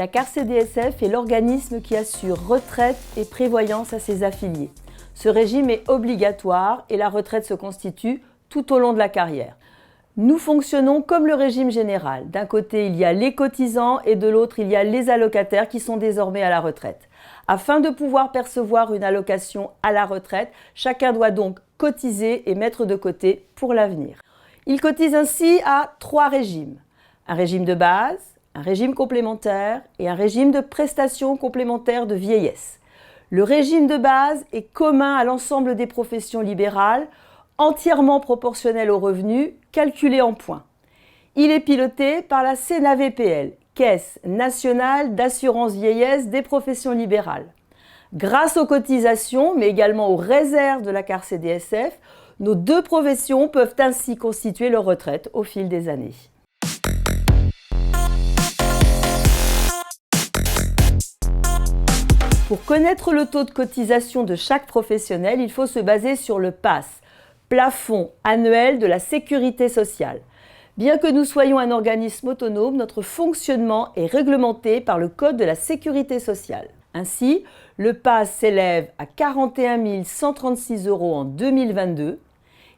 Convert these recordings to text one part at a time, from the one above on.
La CARCDSF est l'organisme qui assure retraite et prévoyance à ses affiliés. Ce régime est obligatoire et la retraite se constitue tout au long de la carrière. Nous fonctionnons comme le régime général. D'un côté, il y a les cotisants et de l'autre, il y a les allocataires qui sont désormais à la retraite. Afin de pouvoir percevoir une allocation à la retraite, chacun doit donc cotiser et mettre de côté pour l'avenir. Il cotise ainsi à 3 régimes. Un régime de base, un régime complémentaire et un régime de prestations complémentaires de vieillesse. Le régime de base est commun à l'ensemble des professions libérales, entièrement proportionnel aux revenus, calculé en points. Il est piloté par la CNAVPL, Caisse nationale d'assurance vieillesse des professions libérales. Grâce aux cotisations, mais également aux réserves de la CARCDSF, nos 2 professions peuvent ainsi constituer leur retraite au fil des années. Pour connaître le taux de cotisation de chaque professionnel, il faut se baser sur le PAS, plafond annuel de la sécurité sociale. Bien que nous soyons un organisme autonome, notre fonctionnement est réglementé par le Code de la sécurité sociale. Ainsi, le PAS s'élève à 41 136 € en 2022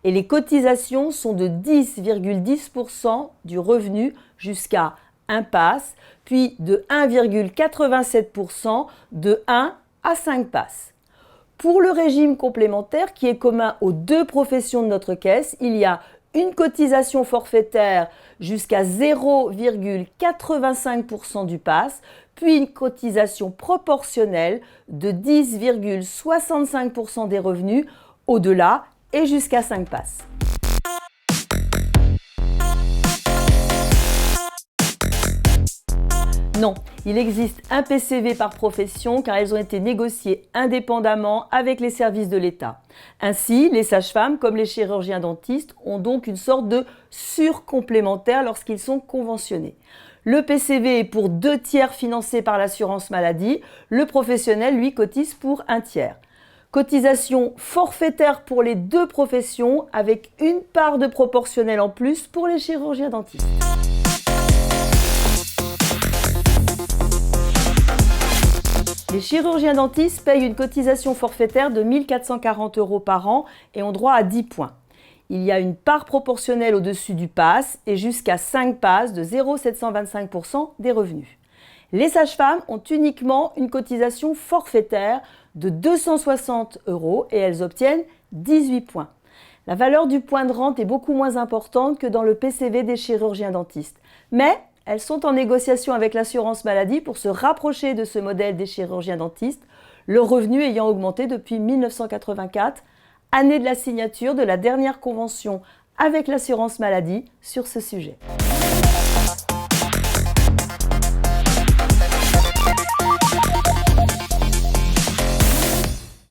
et les cotisations sont de 10,10% du revenu jusqu'à 1 PAS, puis de 1,87% de 1 à 5 PAS. Pour le régime complémentaire qui est commun aux 2 professions de notre caisse, il y a une cotisation forfaitaire jusqu'à 0,85% du PAS, puis une cotisation proportionnelle de 10,65% des revenus au-delà et jusqu'à 5 PAS. Non, il existe un PCV par profession car elles ont été négociées indépendamment avec les services de l'État. Ainsi, les sages-femmes comme les chirurgiens-dentistes ont donc une sorte de surcomplémentaire lorsqu'ils sont conventionnés. Le PCV est pour 2 tiers financé par l'assurance maladie, le professionnel lui cotise pour 1 tiers. Cotisation forfaitaire pour les 2 professions avec une part de proportionnel en plus pour les chirurgiens-dentistes. Les chirurgiens-dentistes payent une cotisation forfaitaire de 1 440 € par an et ont droit à 10 points. Il y a une part proportionnelle au-dessus du PAS et jusqu'à 5 PAS de 0,725% des revenus. Les sages-femmes ont uniquement une cotisation forfaitaire de 260 € et elles obtiennent 18 points. La valeur du point de rente est beaucoup moins importante que dans le PCV des chirurgiens-dentistes. Mais elles sont en négociation avec l'assurance maladie pour se rapprocher de ce modèle des chirurgiens-dentistes, leur revenu ayant augmenté depuis 1984, année de la signature de la dernière convention avec l'assurance maladie sur ce sujet.